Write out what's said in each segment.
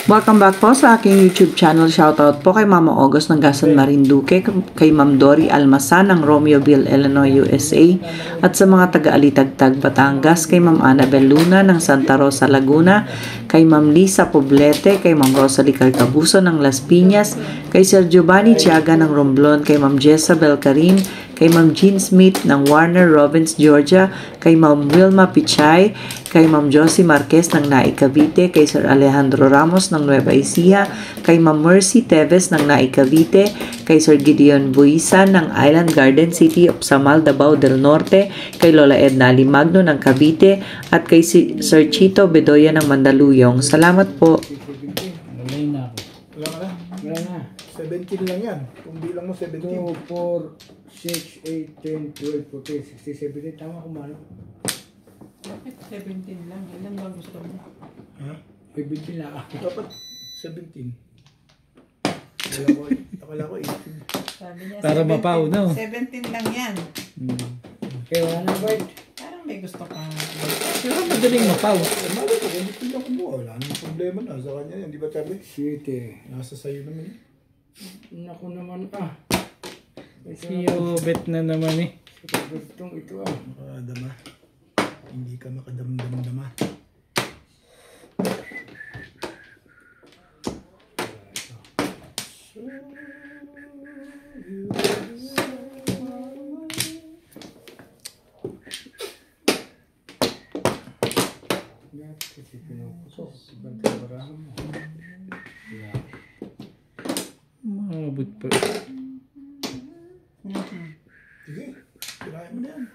Welcome back po sa aking YouTube channel. Shoutout po kay Mama August ng Gasan Marinduque, kay Ma'am Dory Almasan ng Romeoville, Illinois, USA, at sa mga taga-Alitagtag, Batangas, kay Ma'am Annabel Luna ng Santa Rosa, Laguna, kay Ma'am Lisa Poblete, kay Ma'am Rosalie Carcabuso ng Las Piñas, kay Sir Giovanni Tiaga ng Romblon, kay Ma'am Jezabel Karim, kay Ma'am Jean Smith ng Warner Robins, Georgia, kay Ma'am Wilma Pichay, kay Ma'am Josie Marquez ng Naik, Cavite, kay Sir Alejandro Ramos ng Nueva Ecija, kay Ma'am Mercy Teves ng Naik, Cavite, kay Sir Gideon Buisan ng Island Garden City of Samal, Davao del Norte, kay Lola Edna Alimagno ng Cavite, at kay Sir Chito Bedoya ng Mandaluyong. Salamat po. Wala na. 17 lang yan. Kung bilang mo 17. 2, 4, 6, 8, 10, 12, 14, 16, 17. Tama kumano? Bakit 17 lang? Ilan ba gusto mo? Ha? 17 lang. Dapat 17. Akala ko 18. Sabi niya, para 17, mapaw, no? 17 lang yan. Kaya wala na ba? Parang may gusto ka. Pero madaling mapaw. Malay ko, ganito lang kumuha. Wala nang problema na sa kanya yan. Di ba, Charlie? 7. Nasa sayo naman. Naku naman Siyobet na naman eh. Itong ito makadama. Hindi ka makadamdam-dama. Maabot pa. Sige, tirahin mo na yan.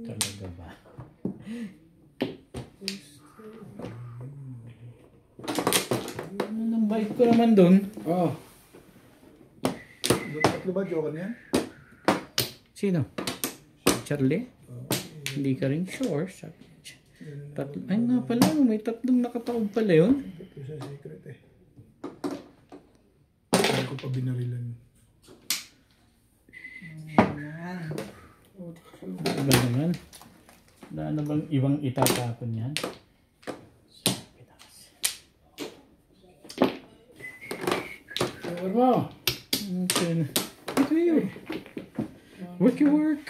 Talaga ba? Anong bait ko naman dun? Oo. Tatlo ba joker niyan? Sino? Charlie? Hindi ka rin sure. Tatlo. Ay nga pala, may tatlong nakataob pala yun. Ito sa secret eh. Hindi ko pa binarilan. Iba naman. Wala na bang ibang itatapon yan? Joker mo! Okay na. Ito yun. Work your work.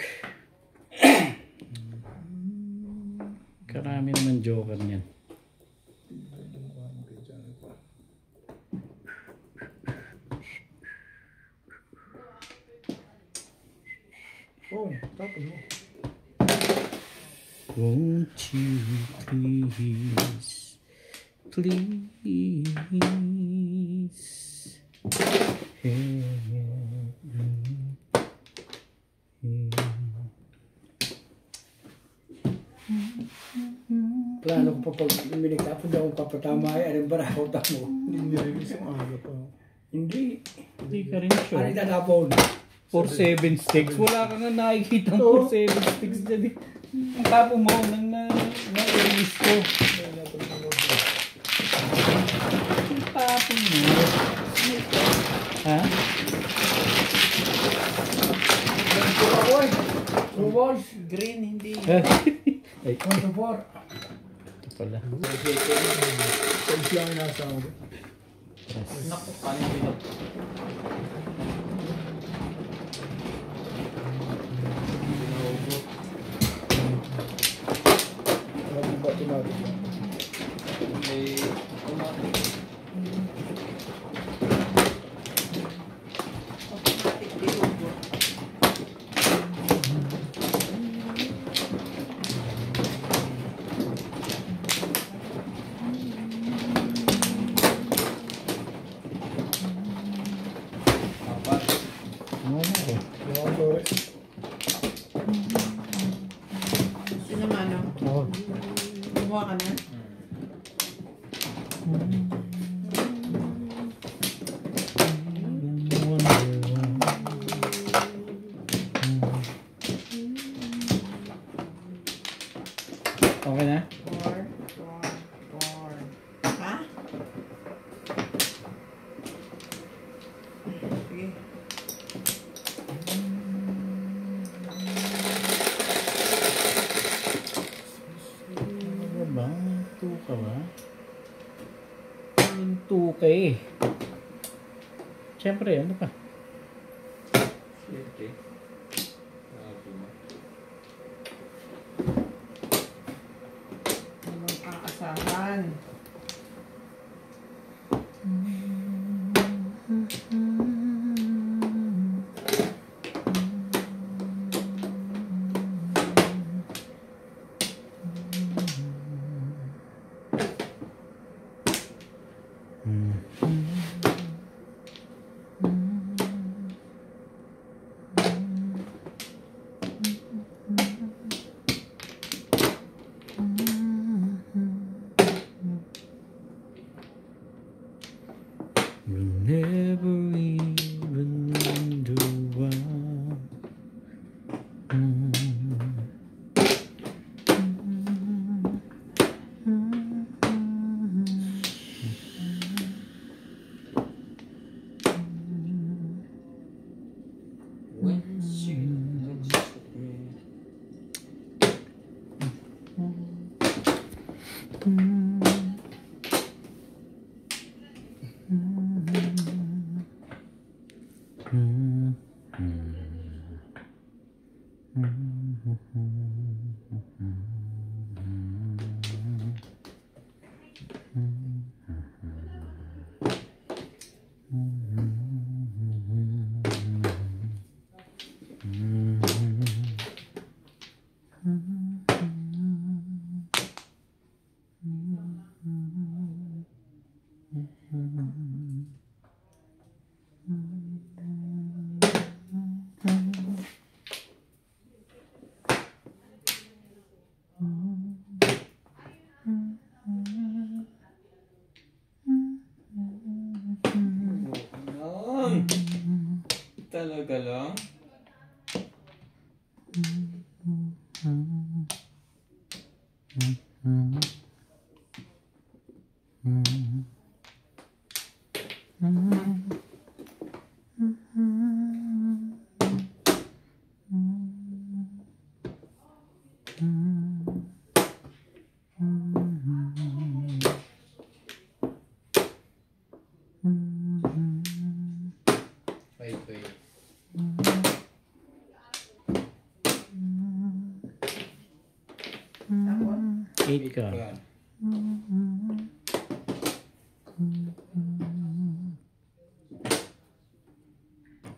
Karami naman joker niyan. Oh, tapos mo. Won't you please, please help me? Plano ko pa pag minigtapon daw akong papatama ay anong barakot mo. Hindi nirelease ang aga pa. Hindi. Hindi ka rin Ano sure. itatapon? 4-7 sticks. Wala ka nga nakikita ng 4-7 sticks dyan eh. Ang tapo mo nang na-release ko. Ang tapo mo. Ha? Oy! Two balls. Green, hindi. Ay, 1 to 4. ito pala. Pag lang nasa ako. Naku, paano nila? Ano ba tumabi? May automatic. Automatic dilugo. Ano na eh. Mga Flores. Sino mano? Oh. Kumuha ka na? Okay na? 4, 4. Ha? Sige. Okay. Siyempre, ano pa? Okay. Walang aasahan. We'll never even wonder why. Talaga lang? Wait. 8 ka.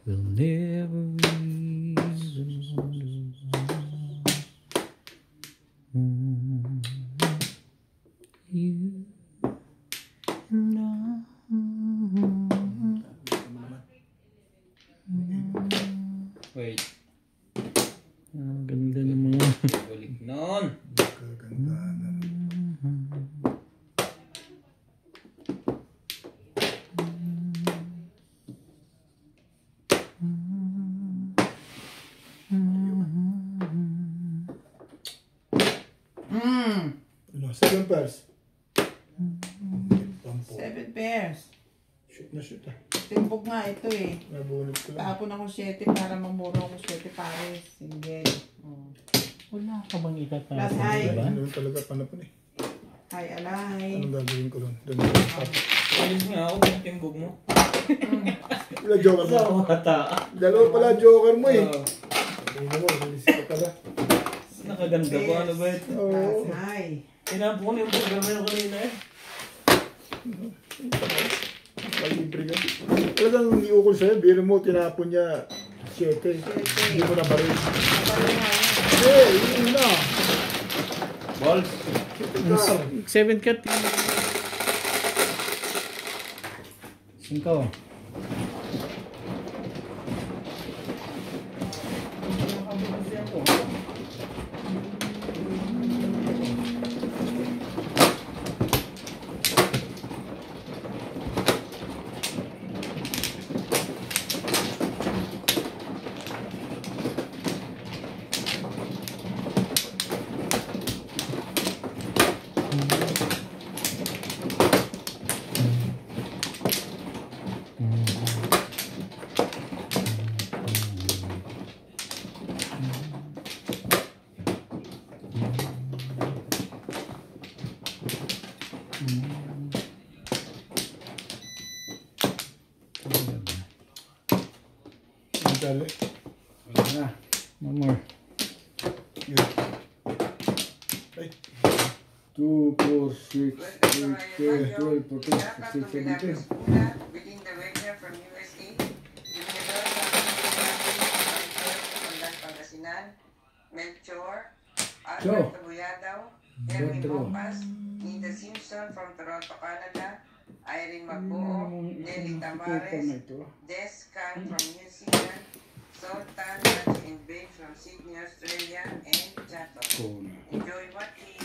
We'll never even you and Wait. Ang ganda ng mga Balik nun. Kagandahan na rin. Ano, 7 pairs. Pampo. 7 pairs. Shoot na shoot ah. Timbog nga ito eh. Nabunod ko lang. Tapon ako 7 para mamura ako 7 pares. Single. Oh. wala ka bang itatapon, Plus high. diba? Doon talaga panapon eh. Hi, alay. Anong gagawin ko doon? Doon. Alis nga ako ng timbog mo. Wala joker mo. Sa mata. Dalawa pala joker mo eh. Oo. Tingnan mo, bilis ka pala. Nakaganda pa. Ano ba ito? Oo. Plus high. Tinapo ko na yung programa yung kanina eh. Malibre ka. Talagang hindi ukol sa'yo. Biro mo, tinapon niya 7. Hindi mo na baril. Kapalo nga yun. Hindi, yun na. Balls. 7 cut. 5. Dali. Wala na. No more. Yun. Ay. 2, 4, 6, 8, 10, 12, 14, 16, 17. Within the Wagner from USA, Pangasinan, Melchor, Albert Tabuyadaw, Erwin Bocas, Nita Simpson from Toronto, Canada, Irene Magbuo, Nelly Tamares, Des Khan from New Zealand, Sultan Dutch and Babe from Sydney, Australia, and Chatham. Enjoy watching.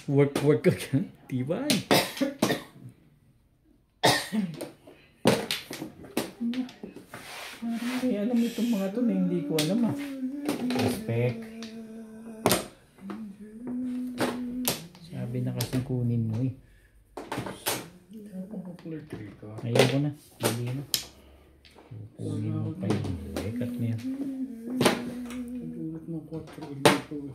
Work ka ka. Tibay. Parang may alam itong mga to na hindi ko alam ah. Respect. Sabi na kasing kunin mo eh. Ayaw ko na. Hindi na. Kukunin mo pa yun. Cut mo yan. Dulot ng 4 dito.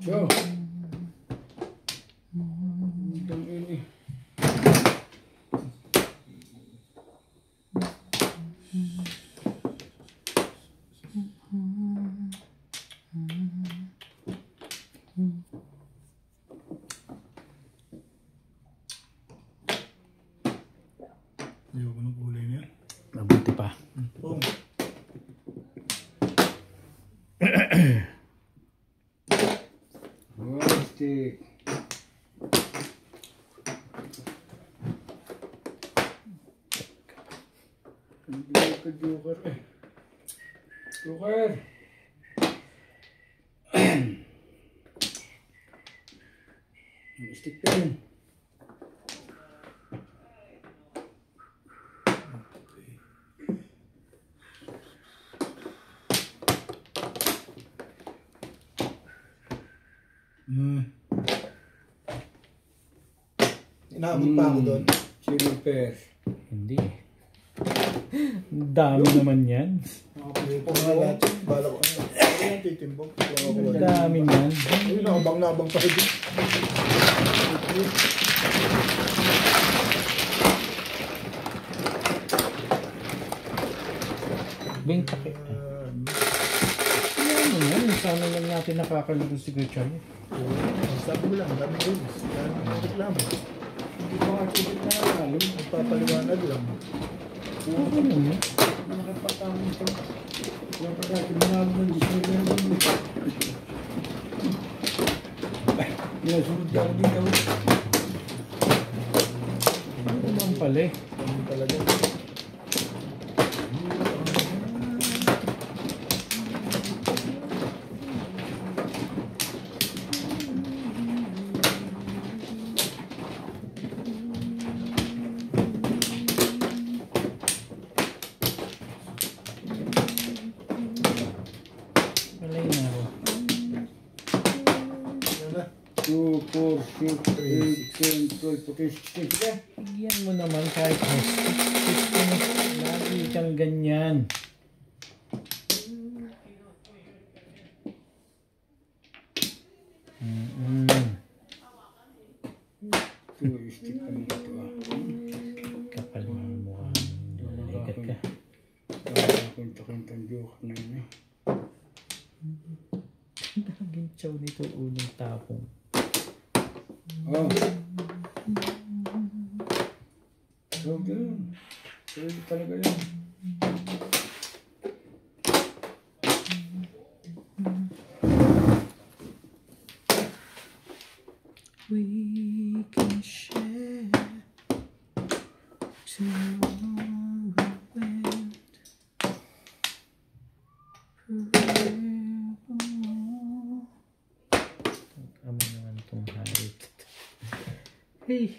Go. Ang ini. Ayoko ng kulay niya. Mabuti pa. Boom. One stick. Joker. Joker. Stick pa yun. Inaabot pa ako doon. Chili pears. Hindi. Ang dami naman yan. Kung nga lahat, bala ko. Ano yung titimbok? Ang dami yan. Uy, nakabang-nabang pa rin. Bing takip. Yan mo yan. Sana lang natin nakakalit ng signature niya. Sabi ko lang, dami ko. Dami reklamo. Hindi ko nga chili na alam. Nagpapaliwanag lang. Okay lang yan. Nakapatawin ito. Yung pagkati manalo ng Disneyland. Nasunod ka ako dito. Ano naman pala eh. Ano talaga? Malay na ako. 2, 4, 6, 8, 10, 12, 14, 16. Sige. Bigyan mo naman kahit lagi kang ganyan. Ito, stick pa nito. Kapal ng mukha. Likat ka. Kwento-kwentong joke na yun eh. Naging chow nito unang tapong. Oh. So, ganun. So, talaga yun. We can share tomorrow and forevermore. Kami naman itong harit. Hey!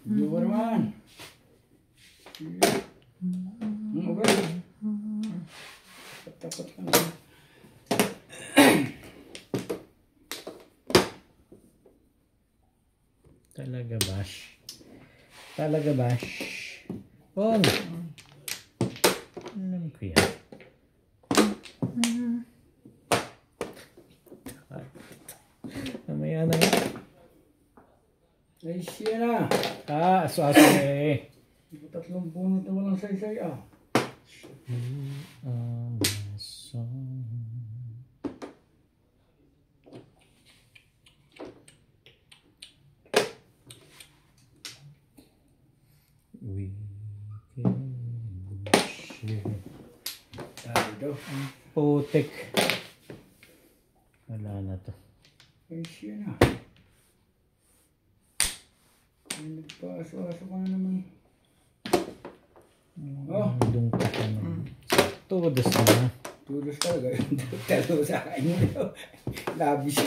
Joker man. Talaga ba? Shhh. Pong! Alam ko yan. Mamaya na yan. Ay, siya na. Aso-aso eh. Tatlong bunot na walang saysay ah. Aso. We can share. Sabi daw. Putik. Wala na to. Ay, siya na. Ay, nagpa-aso-aso ka na naman. Oh, Lungkot ka naman. Todos na. tulos talaga. Talo sa akin mo. Labis.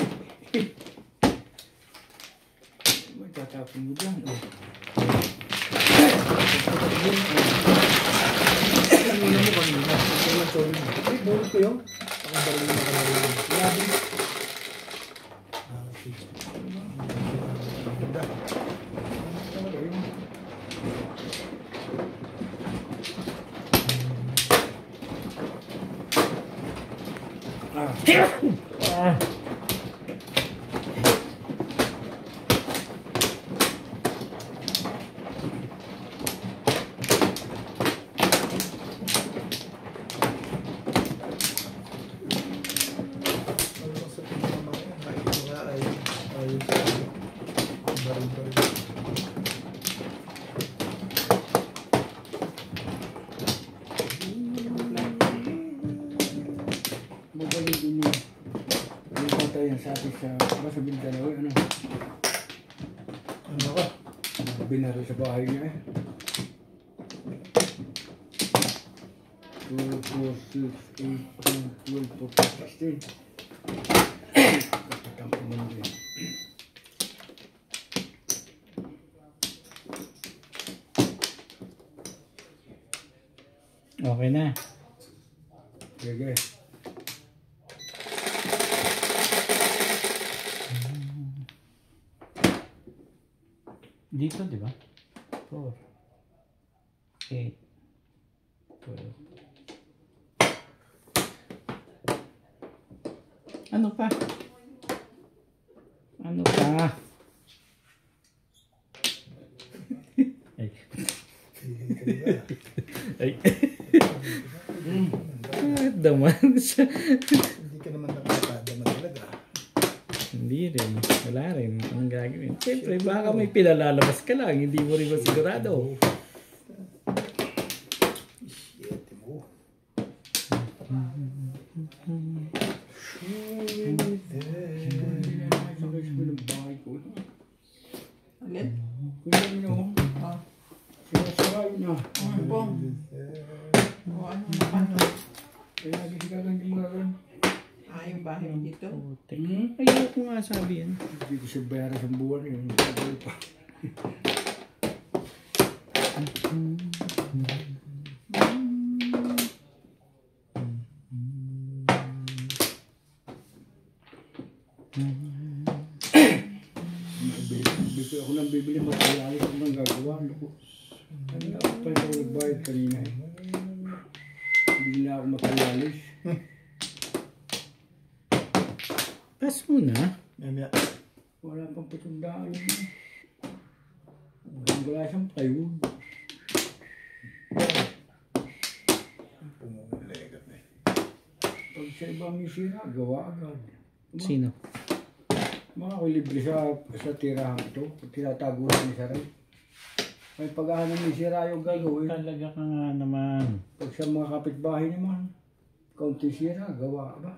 May tatapon mo dyan. Oh. Kanina mo kanina. Sorry. Ay, bulot ko yun. Ang baril mo kanina. Labi. Sige. Ganda. Ah. Magaling din yun. Yung patay yan sa atin sa Mindanao. Ano? Ano ka? Binaro sa bahay niya eh. 2, 4, 6, 8, 10, 12, 14, 16. Kapatang pumando yun. Okay na. Sige. Dito, di ba? 4, 8, 12. Ano pa? Ano pa? Ay. Ay. Daman siya. Hindi ka naman nakakadama talaga. Hindi rin. Wala rin. Anong gagawin? Siyempre, baka may pinalalabas ka lang. Hindi mo rin masigurado. Shit mo. Alin? Kuya nyo. Sinasarayo na. Bong. O ano naman? Kaya lagi sila lang gumaran. Yung bahay dito. Ayoko nga sabi yan. Hindi ko siya bayaran sa buwan yun. Sabi pa. Bibili ako nang bibili materialis ako nang gagawa. Ano ko? Ano ako pa yung nagbayad kanina eh. Hindi na ako materialis. Pas muna. Mamaya. Wala pang patundaan. Wala siyang plywood. Pumulegat na eh. Pag sa ibang misira, gawa agad. Sino? Mga ko libre sa tirahan ito. Tinatago na sa rin. May paghahanap ng sira yung gagawin. Talaga ka nga naman. Pag sa mga kapitbahay naman, kaunti sira, gawa ba?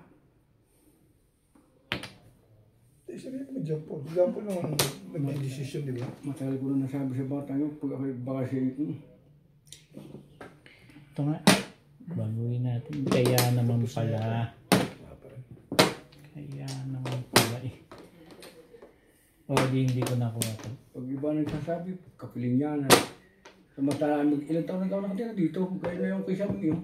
Eh, sabihin mo dyan po. Dyan po naman nag-decision, di ba? Matagal ko na nasabi sa bata nyo, pag ako'y bakasyon, Ito nga. Baguhin natin. Kaya naman pala. Kaya naman pala eh. O hindi ko nakuha ito. pag iba nagsasabi, kapiling yan. Samantalaan, ilang taon na ikaw nakatira dito, kaya na yung kaysa mo yun.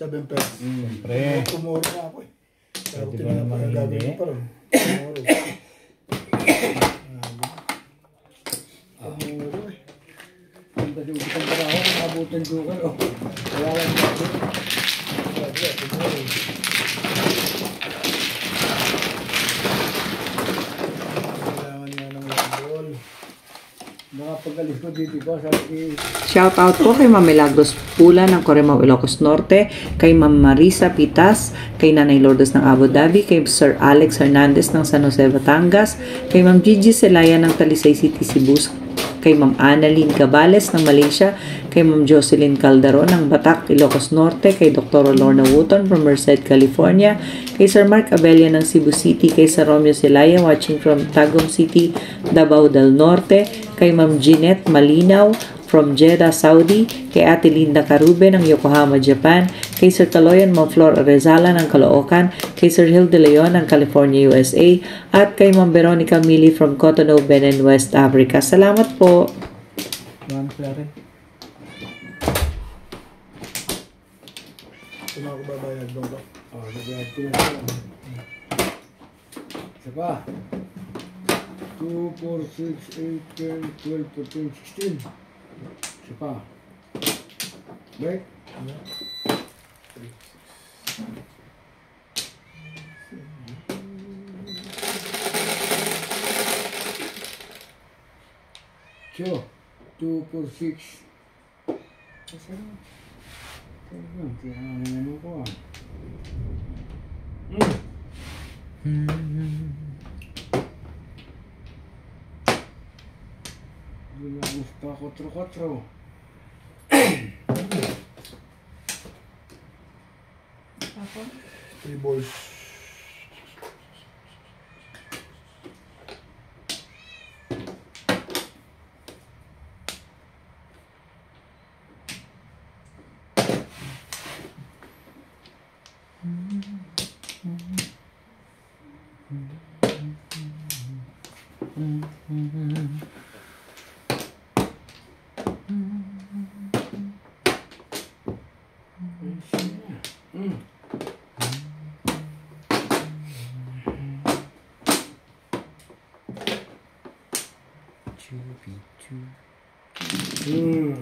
7 pesos. Siyempre. Tumuro na ako eh. Kaya ako Pwede ba tinanong naman pa na gagawin hindi? pa ron. Tumuro. Tumuro eh. Ang tadugi ng paraho, mabutan dukan. Oh. Wala lang natin. Sabi ah, tumuro. Kailangan nga ng ball. Nakapagalis ko dito ko, sabi Shoutout po kay Ma'am Milagros Pula ng Corimao, Ilocos Norte, kay Ma'am Marisa Pitas, kay Nanay Lourdes ng Abu Dhabi, kay Sir Alex Hernandez ng San Jose, Batangas, kay Ma'am Gigi Celaya ng Talisay City, Cebu, kay Ma'am Annalyn Cabales ng Malaysia, kay Ma'am Jocelyn Calderon ng Batak, Ilocos Norte, kay Dr. Lorna Wooton from Merced, California, kay Sir Mark Abella ng Cebu City, kay Sir Romeo Celaya watching from Tagum City, Davao del Norte, kay Ma'am Jeanette Malinaw from Jeddah, Saudi, kay Ate Linda Carube ng Yokohama, Japan, kay Sir Taloyan Ma'am Flor Arezala ng Caloocan, kay Sir Hill De Leon ng California, USA, at kay Ma'am Veronica Mili from Cotonou, Benin, West Africa. Salamat po! One flare. Ito na ako babayag doon ko. Oh, nagbayad ko na siya. Isa pa. 2, 4, 6, 8, 10, 12, 14, 16. Isa pa. Break. So, 2, 4, 6. Ano ko ah. Hindi na gusto 4-4. Tapos, 3 balls.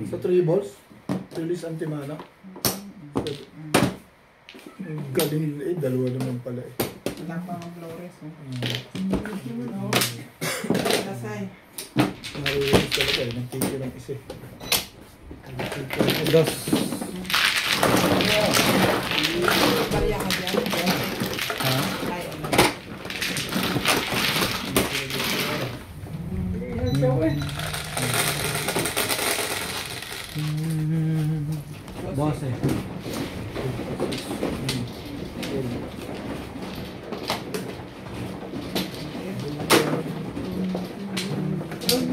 Sa 3 balls, release antimana. Galing eh, dalawa naman pala eh. wala pa ang flores. Kasay. Nare-release talaga eh, nagtitirang isa eh. Dos. Barya ka dyan. Ay, ano. Boss eh.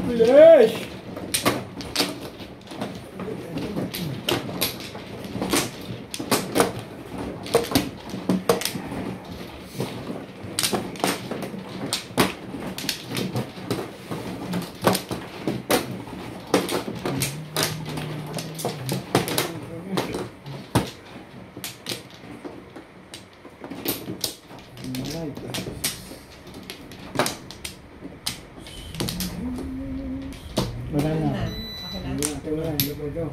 Bilis! Wala na. Okay na. Wala na.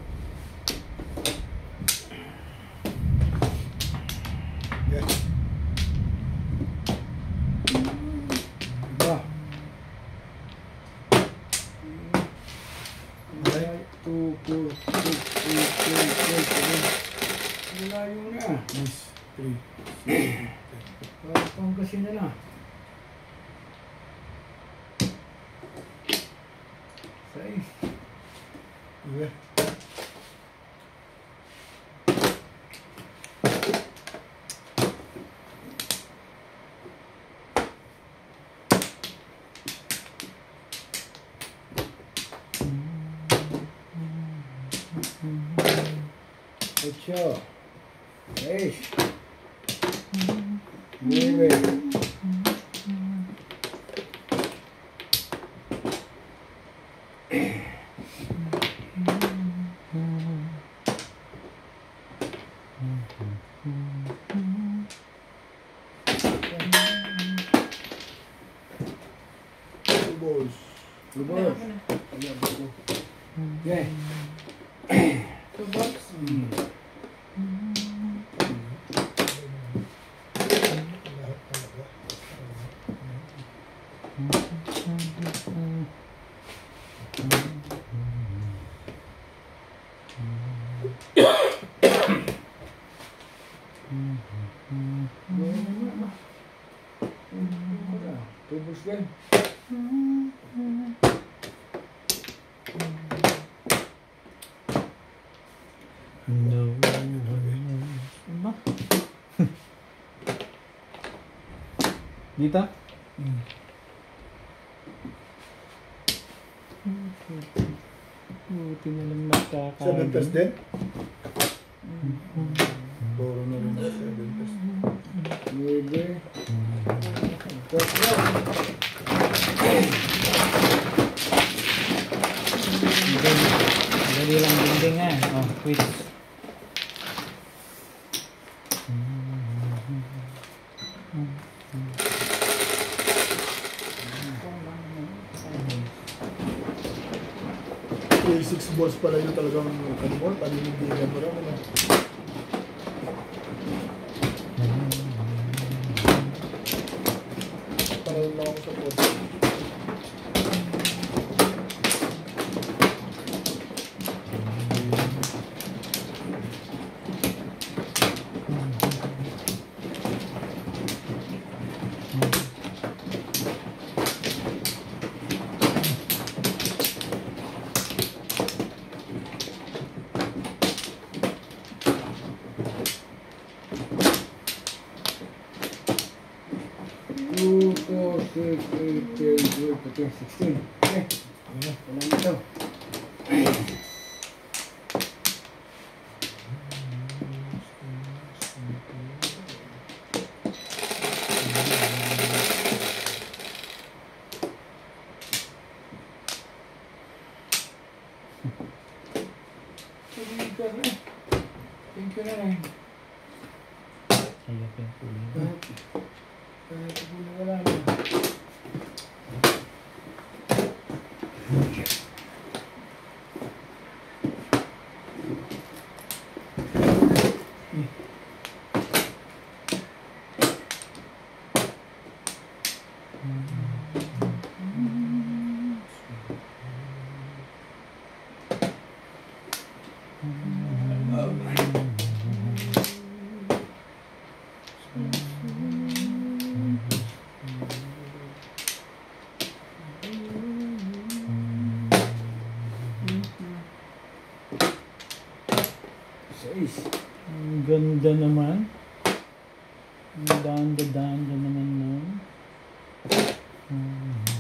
Yes. Ba. Okay. 2, 4, 6, 8, 10, 12, 13. Malayo na. Miss. 3. Parang kasi na na. Sais. Okay. Ocho. Seis. Nueve. Okay. 2 balls. Tubos din. No one knows. Dito? Buti na lang 7 plus nakakain. din? Puro na rin 7 plus. Maybe. Dali lang dingding ha. Oh, wait. Okay, 6 balls pala yun talagang ano mo, paninindigan mo rin. Ano? Parang lang ako sa pod. Two, four, six, 8, 10, 12, 14, 16. Okay. Wala nito. Thank you na rin. Ayok yung kulay. Kahit wala na. Ang ganda naman. Ang danda naman nun.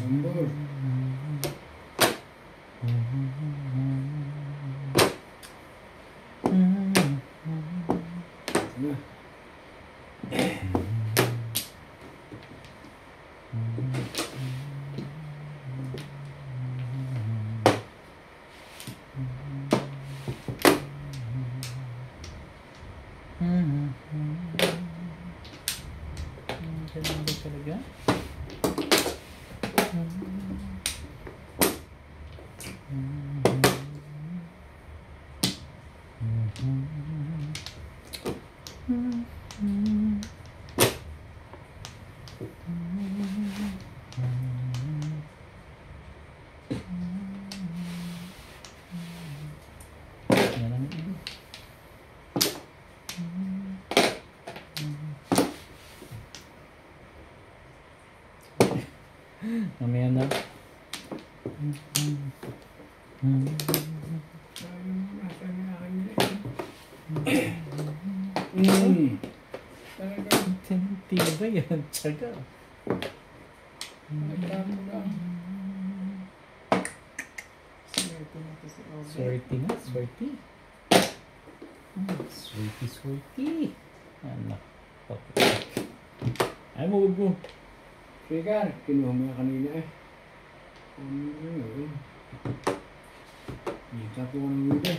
Ambor. Na. Ang ganda talaga. Yan ang iba. Mamaya na. Tibay yan. Tsaga. Swerte na. Swerte. Swerte. Ano? Ay mo, wag mo. Trigger, kinuha mo yan kanina eh. Ano yun? Hindi ka po ng video.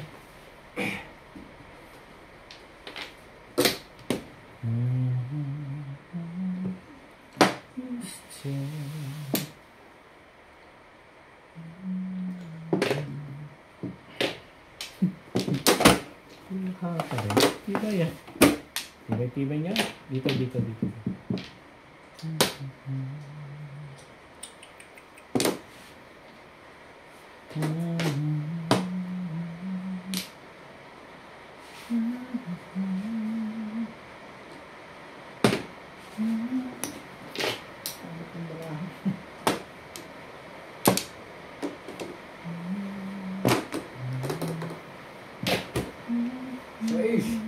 Nakakagaling. Tibay yan. Tibay niya. Dito. Sais.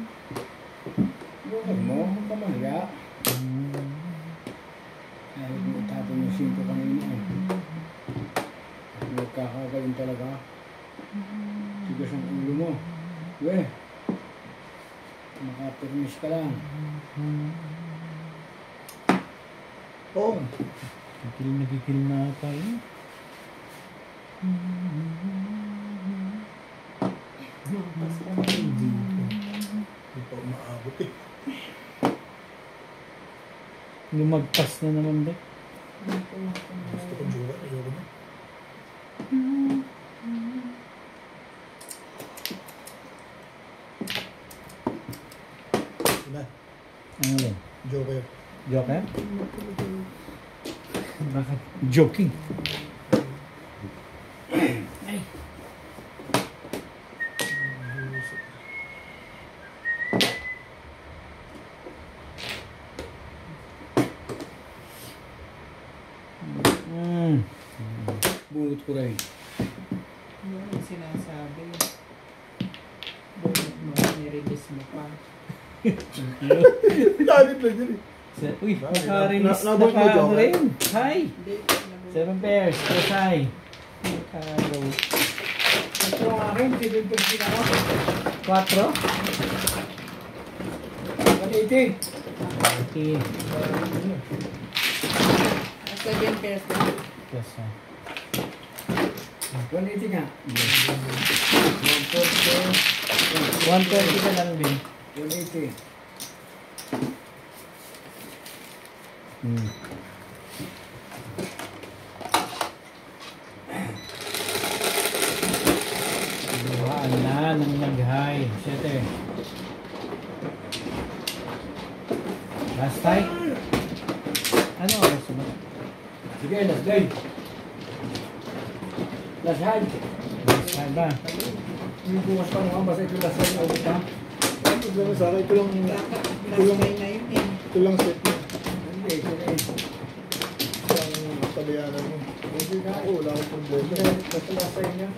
Bukan mo, huwag ka mahiya. Kahit mo tapon yung 5 kanina eh. At nagkakagaling talaga. Tigas ang ulo mo. Weh. Makapirmis ka lang. Oo. Nagigil na tayo. Hindi pa umaabot eh. Lumagpas na naman din. Gusto ko juga. Ayoko na. Ina. Ano lang? Joker. Joker? Bakit? Joking. Ay. Bunot ko rin. Yun ang sinasabi. Bunot mo, nirelease mo pa. Dali pa dyan eh. Uy, naka-release na Nabot mo, pa Joker? rin. Hi! Hindi, 7 pairs. Yes, hi. Naka-go. Ito ang akin, sinipin ako. 4? 180. Okay. 7 pairs na. Yes, hi. 180 nga. 120 ka lang din. 180. Buhaan na ng nag-high. 7. Last time? Ano oras ba? Sige, last day. Last hand. Last time ba? Hindi bukas pa naman, basta ito last hand na ubit ha. Ang problema sa akin, ito lang Na yun eh. set mo. Hindi, sige. Ang tabayanan mo. Hindi na ako, wala akong problema. Basta last hand niya.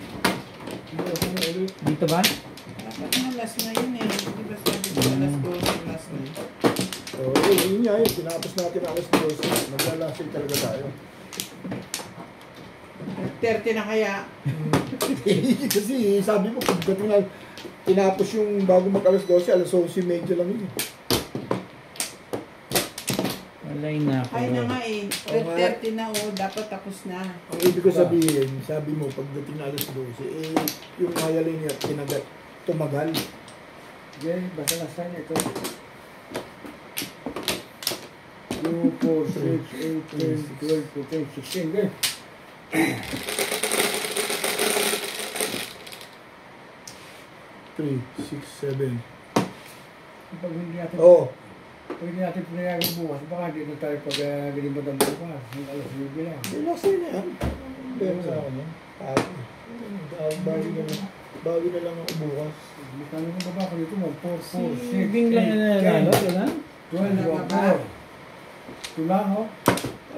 Hindi ako na ulit. Dito ba? Dapat na last na yun eh. Di ba sabi ko alas 12 last na yun? So, yun nga yun. Tinapos natin alas 12. Maglalasing talaga tayo. 30 na kaya. Kasi sabi mo, pagdating na tinapos yung bago mag alas 12, alas 11:30 lang yun. Walay na ako. Ay na nga eh. Oo nga. 30 na oh. Dapat tapos na. Ang ibig ko sabihin, sabi mo, pagdating na alas 12, yung hayalay niya, tumagal. Sige, basta last hand ito. 2, 4, 6, 8, 10, 12, 14, 16. Sige. 3, 6, 7. Pag hindi natin, Oo. pag hindi natin pinayagan bukas, baka dito tayo pag galimod ang bukas. Ang alas 9 lang. Hindi na sa'yo na yan. Pero sa akin yan. Bago na lang ako bukas. Magkano kung baba ko dito? 1, 4, 4, 6, Si Bing lang na nanalo, diba? 12, 4. Ito lang, oh.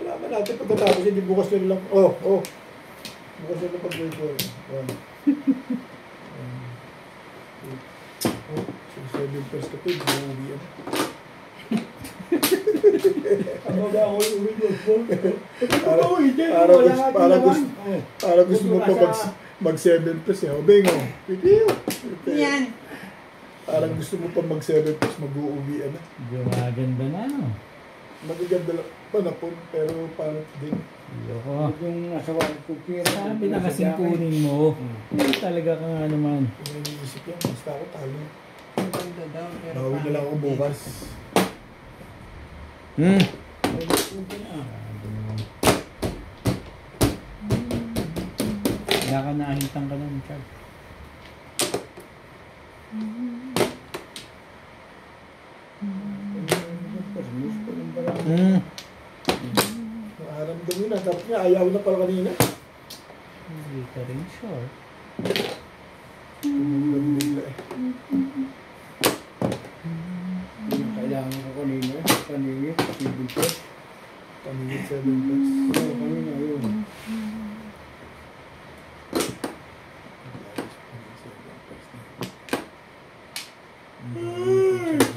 Alaman natin pagkatapos, hindi bukas na lang. Oh. Bukas na lang pag-report. 7 pairs ka po, buuwi yan. Ano ba ako yung uwi ko? Para gusto mo pa mag 7 pairs eh. O, Bengo. Yan. Parang gusto mo pa mag 7 pairs, mag-uuwi na. Gumaganda na, no? Magaganda lang pa na po, pero parang din. Ayoko. Yung nasa wallet ko, kira. Sabi na kasing kunin mo. Hindi talaga ka nga naman. Kung iniisip yan, basta ako talo. Ang ganda daw. Pero Bawi na lang ako bukas. Wala ka nakahitang ka ng chart. Nakaramdam yun na. Tapos nga, ayaw na pala kanina. Hindi ka rin sure. Tumulong bigla eh. Yung kailangan ko kanina. Kanina. Ibig ko. Paningit 7 plus. Oo, kanina yun.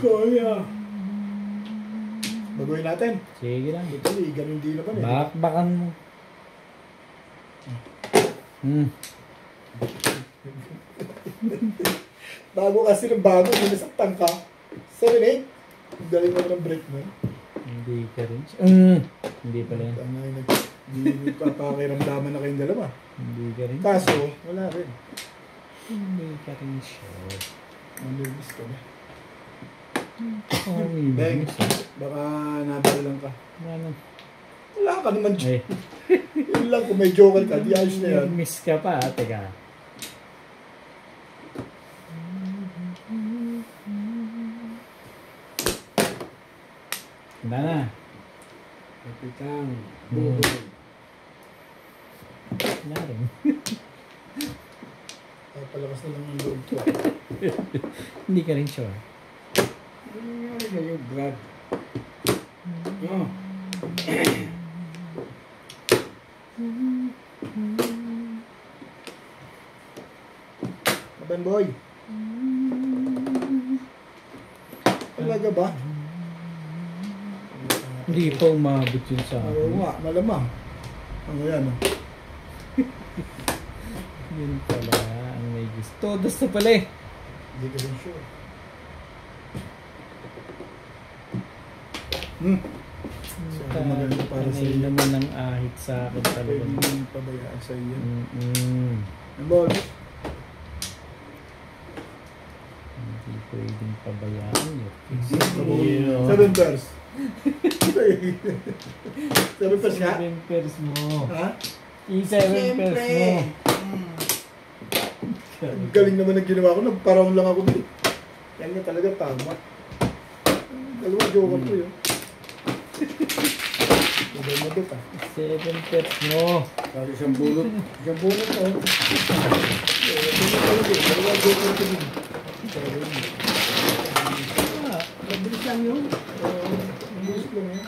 Kaya. Baguhin natin. Sige lang. Ito ganun din naman eh. Bakbakan mo. Bago kasi ng bago, minasaktan ka. 7-8. Galing mo ng break mo. Hindi ka rin sure. Hindi pala yan. Hindi papakiramdaman na kayong dalawa. Hindi ka rin. Kaso, wala rin. Hindi ka rin sure. Nervous ka ba? Oh, Beng, baka nabalang ka. Ano? Wala ka naman. Ay, Yun lang, kung may joker ka, di ayos na yan. miss ka pa. Teka. Handa na. Kapitang. Hmm. Wala rin. Palakas na lang ang loob ko. Hindi ka rin sure. Ano nangyari sa'yo, Brad? Oh. Kapan boy? Talaga ba? Hindi pa umabot yun sa Oo akin. nga, malamang. Ano yan? Oh? Yun pala ang may gusto. Gusto pala eh. Hindi ka rin sure. So, maganda para sa Panay iyo. naman ang ahit sa akin talaga. Pwede mo yung pabayaan sa iyo. Ang ball. Hindi pwedeng pabayaan yun. 7 pairs. 7 pairs nga? 7 pairs mo. Ha? I-7 pairs mo. Ang galing naman ang ginawa ko. Nagparang lang ako din. Yan nga talaga tama. Dalawa joker ko yun. Ibay mo dito. 7 pairs mo. Para isang bulot. Isang bulot ko. Dalawa joker ko din. Mabilis lang yun. Mabilis lang yan.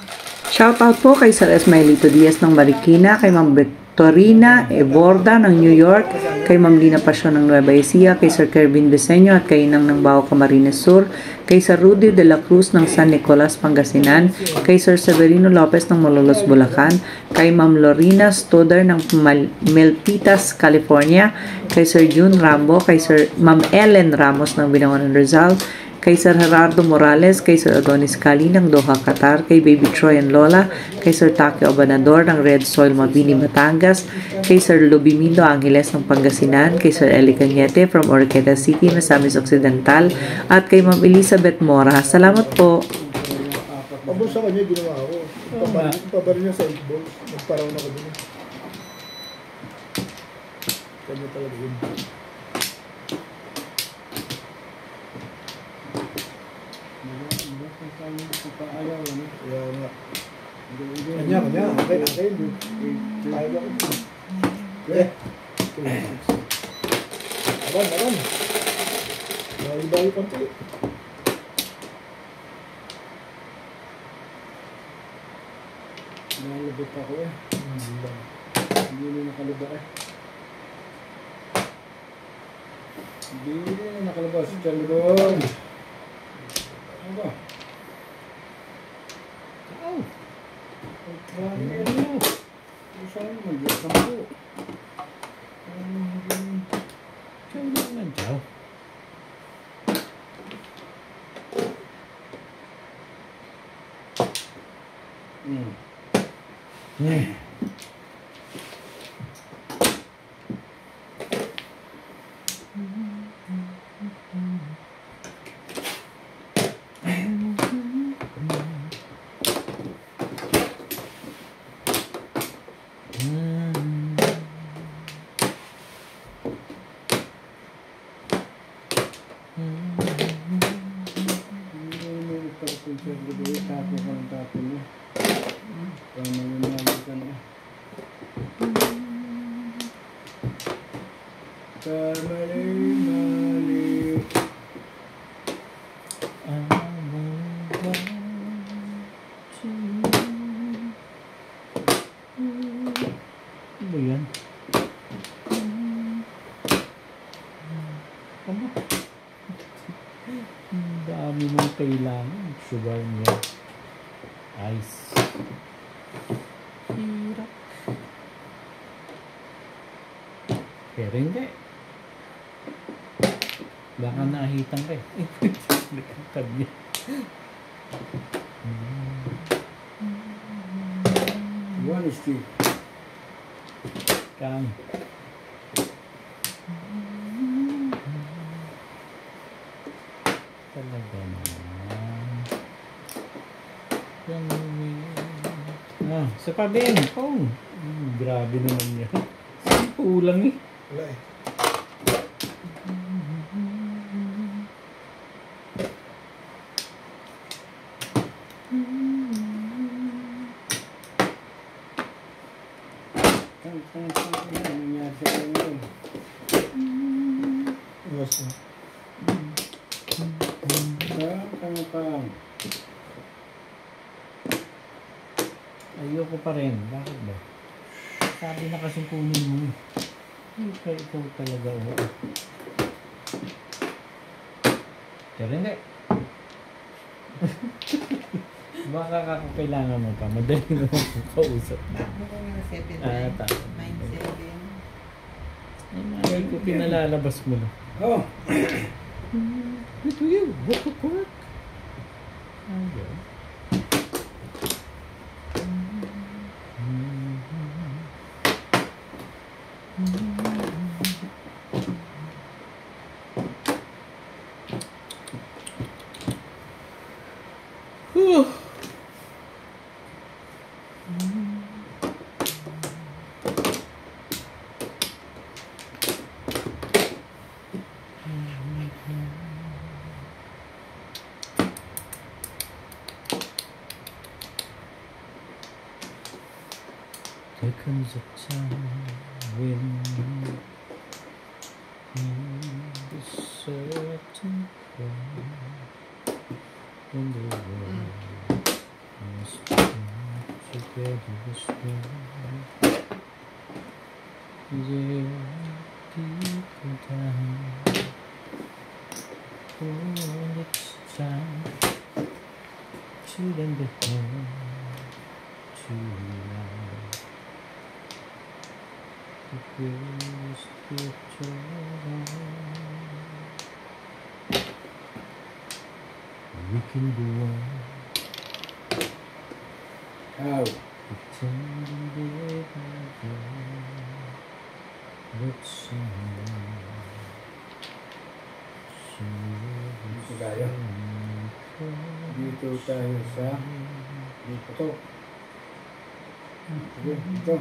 Shoutout po kay Sir Esmaelito Diaz ng Marikina, kay Ma'am Victorina Eborda ng New York, kay Ma'am Lina Pasyon ng Nueva Ecija, kay Sir Kervin Beseño at kay Inang ng Bao Camarines Sur, kay Sir Rudy de la Cruz ng San Nicolas, Pangasinan, kay Sir Severino Lopez ng Malolos, Bulacan, kay Ma'am Lorina Stoder ng Milpitas, California, kay Sir June Rambo, kay Sir Ma'am Ellen Ramos ng Binangonan, Rizal, kay Sir Gerardo Morales, kay Sir Adonis Cali ng Doha, Qatar, kay Baby Troy and Lola, kay Sir Takio Abanador ng Red Soil, Mabini, Batangas, kay Sir Lubimindo Angeles ng Pangasinan, kay Sir Eli Cañete from Orqueta City, Misamis Occidental, at kay Ma'am Elizabeth Mora. Salamat po. Pabol sa kanya, ginawa ako. Pabaril niya sa 8 balls. Nagparaw na ko din. Kanya talaga yun. Ayaw, ano? Kaya nga. Kanya. Akin. Tayo ako. Eh. Aban. Bawi-bawi konti. Nalabot ako eh. Hindi na nakalabas eh. Hindi na nakalabas. Talibon. Ano ba? Oh, Ano? Saan mo? Saan mo? ciao naman, ciao. tapo ka ng tapo mo. Parang nangyayari ka na. Mali. Ano ba yan? Ano? Ang dami mong kailangan. Sugar niya. Ice. Hirap. Pero hindi. Baka nahitang ka eh. Likantad niya. One is three. Kang. Talaga naman. Sa pabing. Oh. Grabe naman yan. Kulang eh. Wala eh. Ano nangyari sa kanya yun? Iwas na. Kang. Ayoko pa rin. Bakit ba? Sabi na kasing kunin mo eh. Ikaw talaga oo. Pero hindi. Baka kakakailangan mo pa. Madali mo kausap. Takbo ko nga 7. Tama. 9-7. Ay, mga ko pinalalabas mo na. Oh! Ito yun. Work. Okay. There comes a time when the certain cry in the world must come together this way. Yeah, people die. Oh, it's time to lend a hand to life. The greatest gift of all. We can go on How? pretending day by day, but somehow Dito tayo. Dito tayo sa... Dito to. Sige, dito.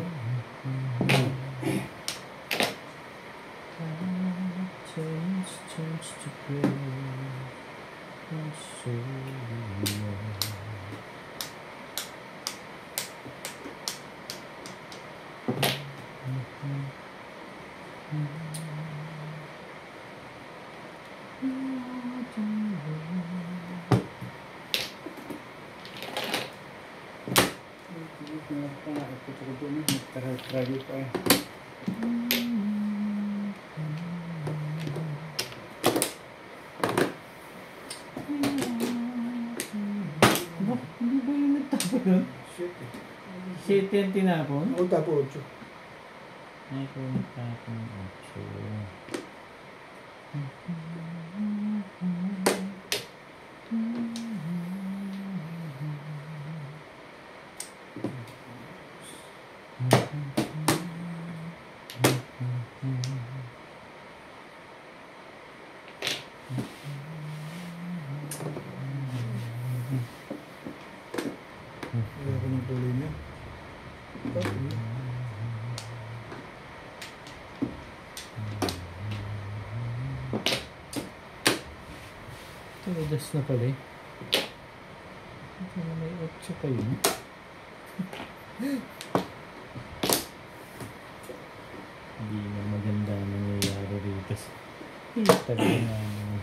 Turns to gray, and so we know. Try pa eh. Hindi ba yung nagtapon? Shit eh. Shit yan tinapon? Ako tapo 8. Ay, kung nagtapon 8. Ayaw ko ng tuloy niya. Ito, das na pala eh. Ito naman Tsaka yun. Hindi na maganda ang nangyayari rito. Talaga nga naman.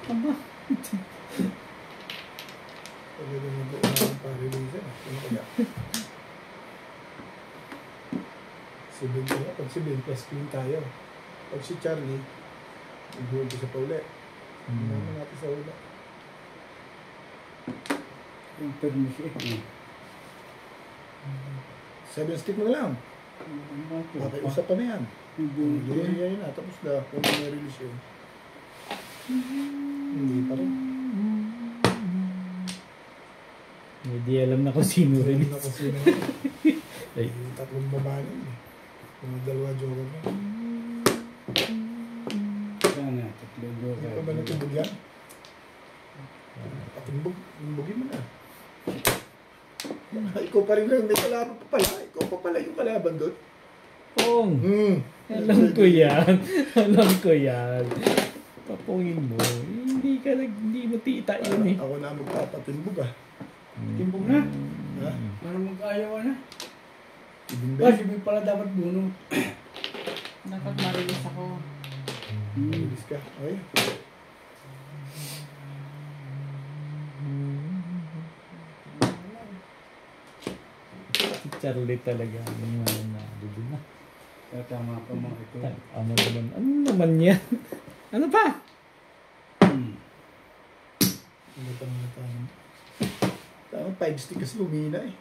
Aba. Pagkita mo po ang pare-release. Ano kaya? Si Ben kaya. Pag si Ben, plus clean tayo. Pag si Charlie, i-goal ko sa pauli. Naman natin sa ula. Yung permis eh. 7 stick mo na lang. Okay, usapan na yan. Hindi yan na. Tapos na. Kung may release yun. Hindi pa rin. Hindi alam na kung sino rin. Hindi na kung sino. Ay. Tatlong babae na. Mga dalawa joker na. Sana, tatlong Hindi joker. pa ba natimbog yan? Patimbogin mo na. Ikaw pa rin lang. May kalaban pa pala. Ikaw pa pala yung kalaban doon. Pong! Alam ko yan. Alam ko yan. Papungin mo. Hindi mo tita yun eh. Ako na magpapatimbog ah. Timbog na. Ha? Para mag-ayaw na. Ibig Ba, si Bill pala dapat bunot. Dapat marilis ako. Bilis ka. Okay. Si Charlie talaga. Yung mga nadudu na. Tama pa mga ito. Ano naman? Ano naman yan? Ano pa? Ano pa naman tayo? Tama, 5 stick kasi lumina eh.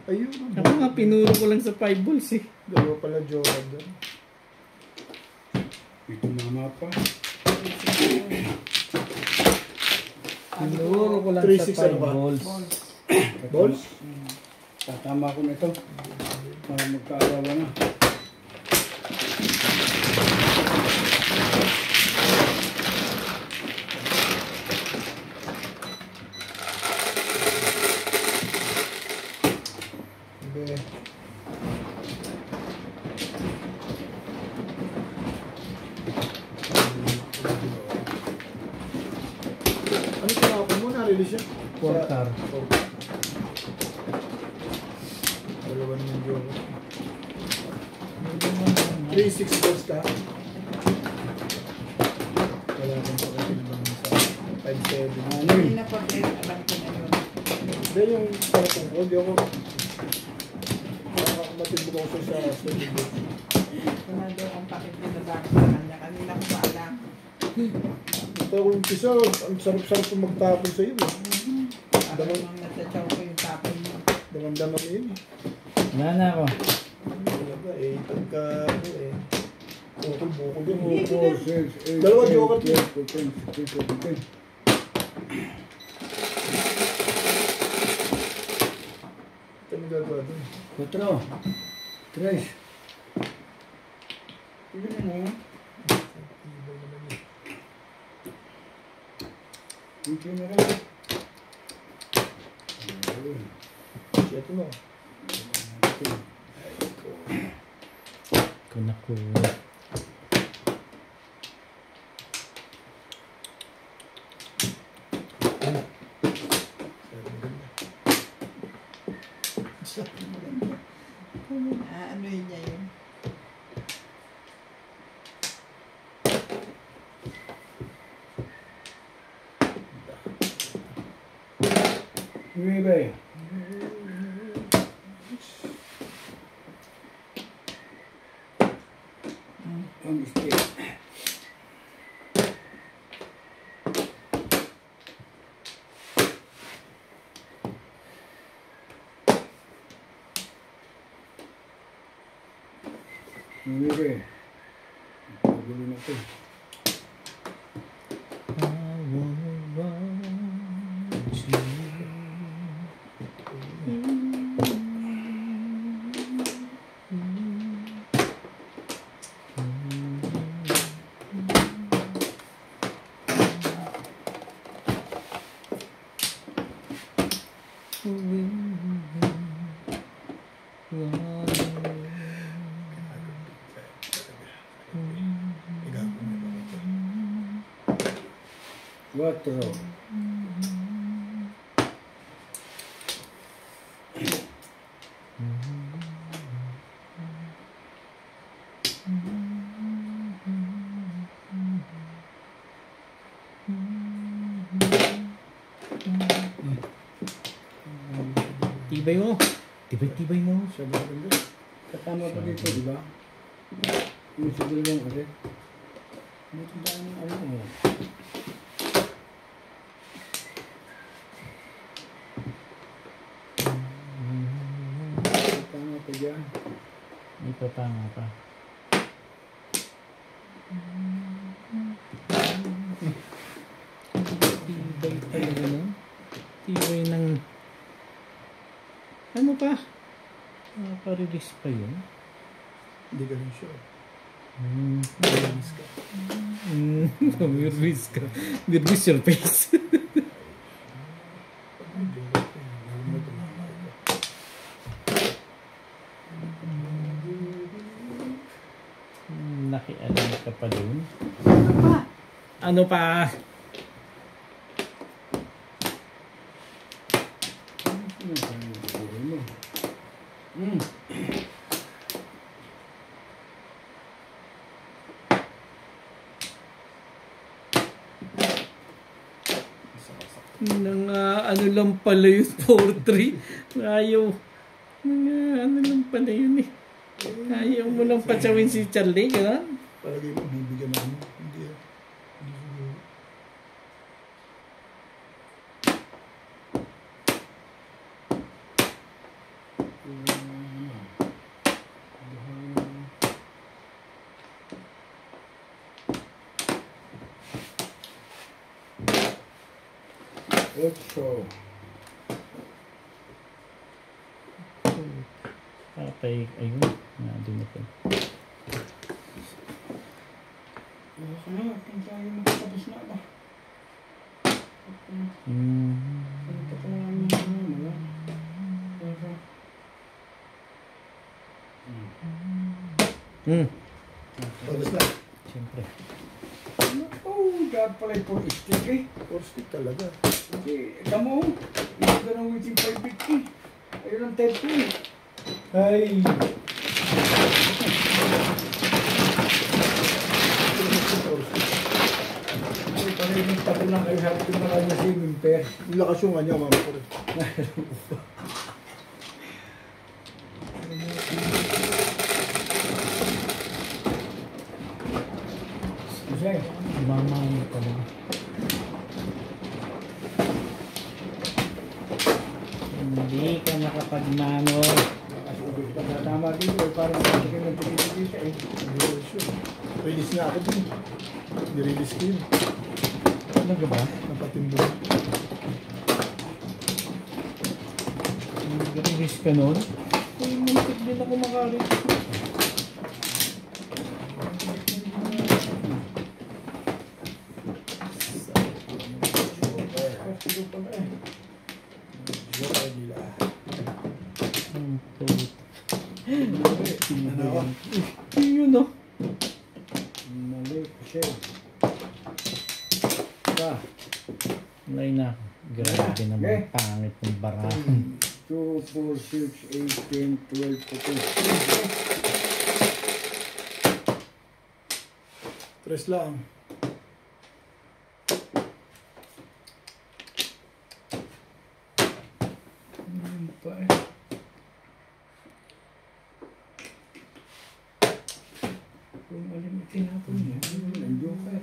Ayun. Ako nga, pinuro ko lang sa 5 balls eh. Dalawa pala Jordan doon. Ito mama pa. Pinuro ko lang 3-6 sa 5 ano ba? balls. Balls? Tatama ko nito. Para magkaalawa na. Okay. Ano tinapon mo? Na-release yan? Portar. Dalawa naman Jordan. 3-6 balls ka? Wala kang pakatid naman sa 5-7. Hindi na po din. Alam ko na yun. Hindi yung parang ko, di ako matibog ako sa swimming pool. Kung nandun ang pakipinabak sa kanya. Kanina ko pa alam. Ito ako yung pisa, ang sarap-sarap yung magtapon sa iyo. Parang nung nasa-chow ko yung tapon mo. Damang-damang yun eh. Wala na ako. Talaga eh, pagka ano eh, bukol-bukol yun. 4, 6, 8, Dalawa joker 10, 15, 16, 17. Ito yung gagawa doon. 4, 3. Tignan mo. Ibang naman yun. Ito na rin. Ito mo. Kunako. Ano yun niya yun? Nueve. Ang mistake. Nueve. Pagulo na ito. 4. Tibay mo. Tibay mo. Sabi ko rin doon. Katama pa dito, di ba? Yung siguro yung ulit. Dito ba ang ano mo? Katama pa dyan. Ito tama pa. Tibay talaga no? Tibay ng... Ano pa? Nakaka-release pa yun? Hindi ka rin sure. Mirvis ka. Mirvis your face. Nakialam ka pa dun. Ano pa? Ano lang pala yung 4-3. Ayaw. Ano lang pala yun eh. Ayaw mo lang patsawin si Charlie, gano'n? Palagay mo, bibigyan namin. Hindi ah. Ocho. Patay, ayun. Nandun na po. Okay na, kung tayo magkatapos na ba? Ano pa ito namin wala? Tapos na. Siyempre. Oh, dapat pala yung 4 stick eh. 4 stick talaga. Okay, kamo. Ito ka ng waiting 550. Ayun ang 10 eh. Ay! Ay, pala yung tapo lang kayo sabi ko na kayo na swimming pair. Lakas yung kanya, mama ko rin. Kasi, Mama mo talaga. Hindi ka nakapagmano. tama dito eh, parang sige ng tigil-tigil eh. Hindi ko sure. Release nga ako din. Nirelease ko yun. Talaga ba? Napatindo. Nag-release ka nun? Ay, muntik din ako makarelease. Yun no? Mali kasi. Pa. Nay na. Grabe naman. Pangit ng barahan. 2, 4, 6, 8, 10, 12, 14. Tres lang. Ano pa eh. Kung alam mo tinapon niya, ang joker.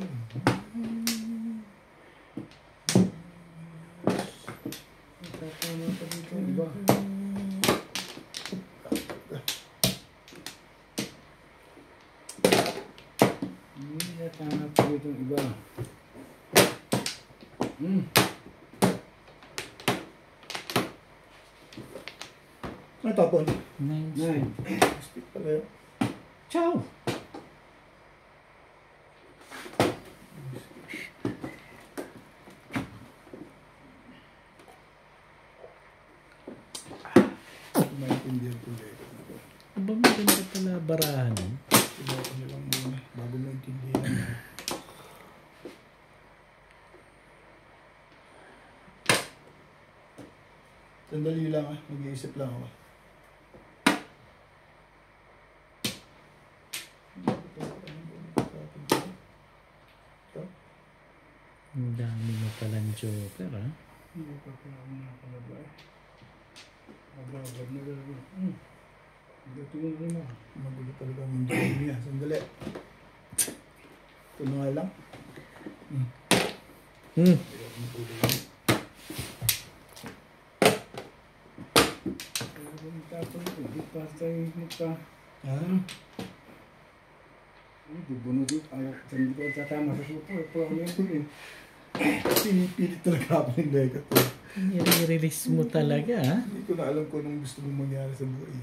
Tatama pa dito, iba. Hindi tatama pa dito, iba. Ano tapon? Nice. 9. Stick pala yun. Ciao! Maintindihan ko ulit. Aba, maganda pala barahan. Iba ko nilang muna bago maintindihan. Sandali lang ah. Mag-iisip lang ako. Ang dami mo palang joker, ha? Hindi pa ako nakalaba eh. Maglabad na gano'n. Ito yung rin mo. Magulo talaga ang mundo niya. Sandali. Ito na nga lang. Tapos hindi pa tayo magka... Ah. Bubunutin. Ayaw. Hindi ko tatama sa supo. Ito ako yung eh. Pinipilit talaga ako ng negative. I-release mo talaga, ha? Hindi ko na alam kung anong gusto mong mangyari sa buhay.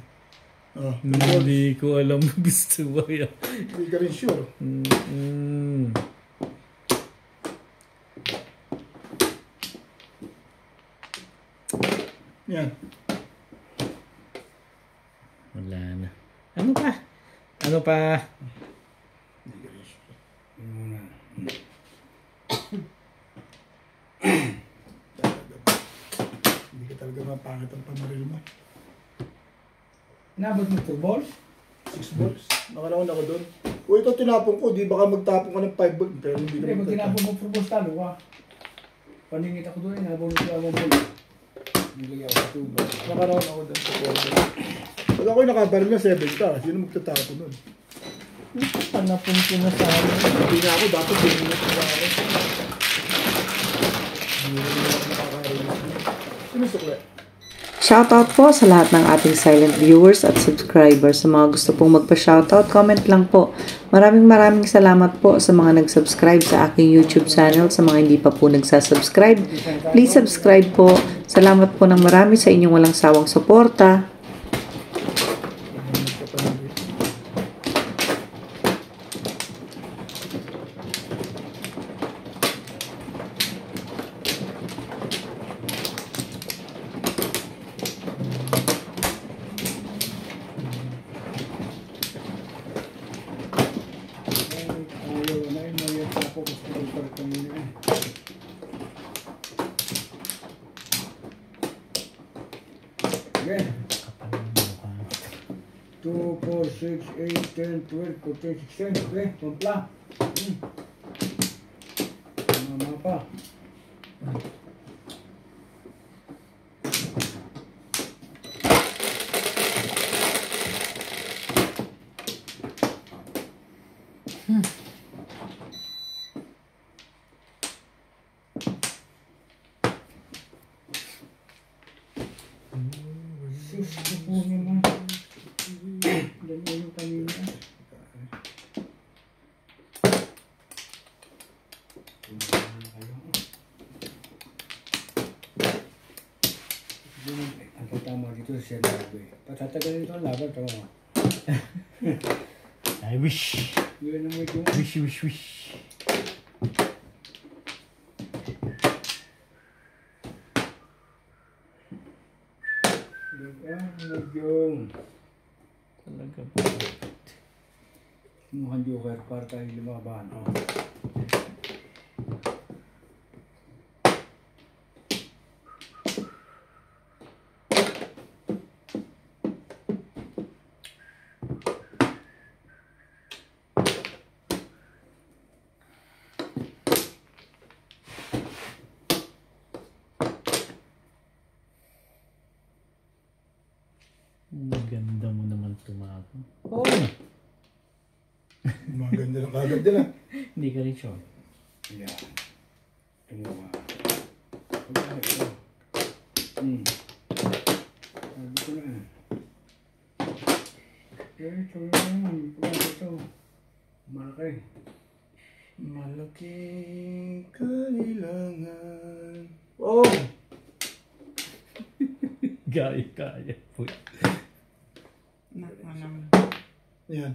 Oh, Hindi ko alam gusto mo yan. hindi ka rin sure. Yan. Wala na. Ano pa? Ano pa? Hindi ka rin sure. Yun muna. Hindi ka talaga mapangit ang pamaril mo. Nabot mo 4 balls? 6 balls. Nakalawan ako doon. O ito tinapon ko. Di baka magtapon ka ng 5 balls. Pero hindi Hindi, ka pag tinapon mo 4 balls talo ka. Paningit ako doon, nabot ko ako balls. Nilagay ako sa 2 balls. Nakalawan ako doon sa 4 balls. Pag ako'y nakabaril na 7 ka. Sino magtatapon nun? Panapon ko na sa amin. Hindi na ako. Dapat binunod ko na ako. Hindi na ako nakakarinig. Sino sukle? Shoutout po sa lahat ng ating silent viewers at subscribers. Sa mga gusto pong magpa-shoutout, comment lang po. Maraming salamat po sa mga nag-subscribe sa aking YouTube channel. Sa mga hindi pa po nagsasubscribe, please subscribe po. Salamat po ng marami sa inyong walang sawang suporta. Ayaw na yun, mayroon pa ako gusto ko pa rin kanina eh. Okay. 2, 4, 6, 8, 10, 12, 14, 16. Okay, tumpla. Mama pa. Sus, kukunin mo. Ganyan yung kanina. Ang patama dito siya labi. Patatagalin ito ang laban. Tama mo. I wish. Yun ang medyo. Wish. Medyo. Talaga po. Mukhang joker para tayo lumaban. Oh. Maganda mo naman tumako. Oh! Maganda lang kagad din ah. Hindi ka rin sure. Yan. Tumuha. Ito. Sabi ko na. Ito naman. Ito. Malaki. Malaking kailangan. Oh! Gaya po. Nakanam. Yan.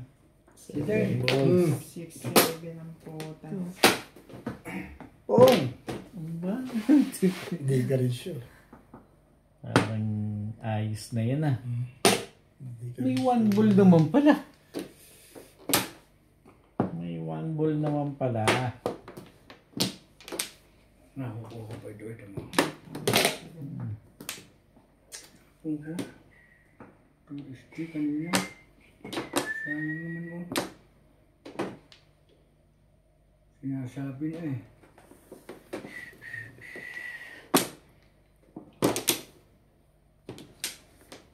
Sige. 6, 7 ang puta. Oh! Ba? Hindi ka rin sure. Parang ayos na yan, ah. Hindi ka May rin one ball naman pala. May one ball naman pala. Nakukuha ko pa ito. Ito mo. Oo. Ang stick kanina. Sayang naman mo. Sinasabi na eh.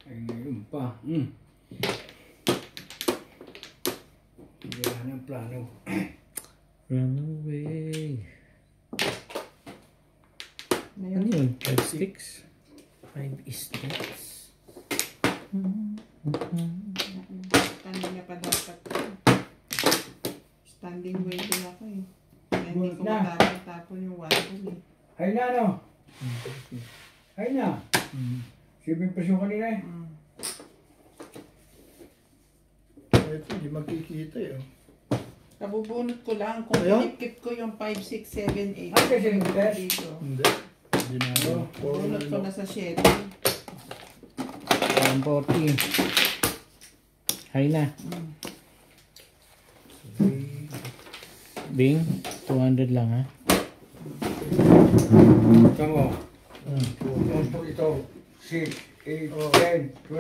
Ay, ngayon pa. Wala ng plano. Run away. Ano yun? 5 sticks? 5 sticks. Kanina pa dapat. Standing waiting ako eh. Kaya hindi ko Na. matapon yung water eh. Hay na, no? Hay na. 7 peso kanina eh. Ito, hindi magkikita eh. Kabubunot ko lang kung Ayun? pinipkip ko yung 5, 6, 7, 8. Ah, kasi yung test? Dito. Hindi. Hindi na ako. Bunot ko na sa 7. 140. Hay na. Bing, 200 lang ha. Tama. Ito, 6, 8, 10, 12.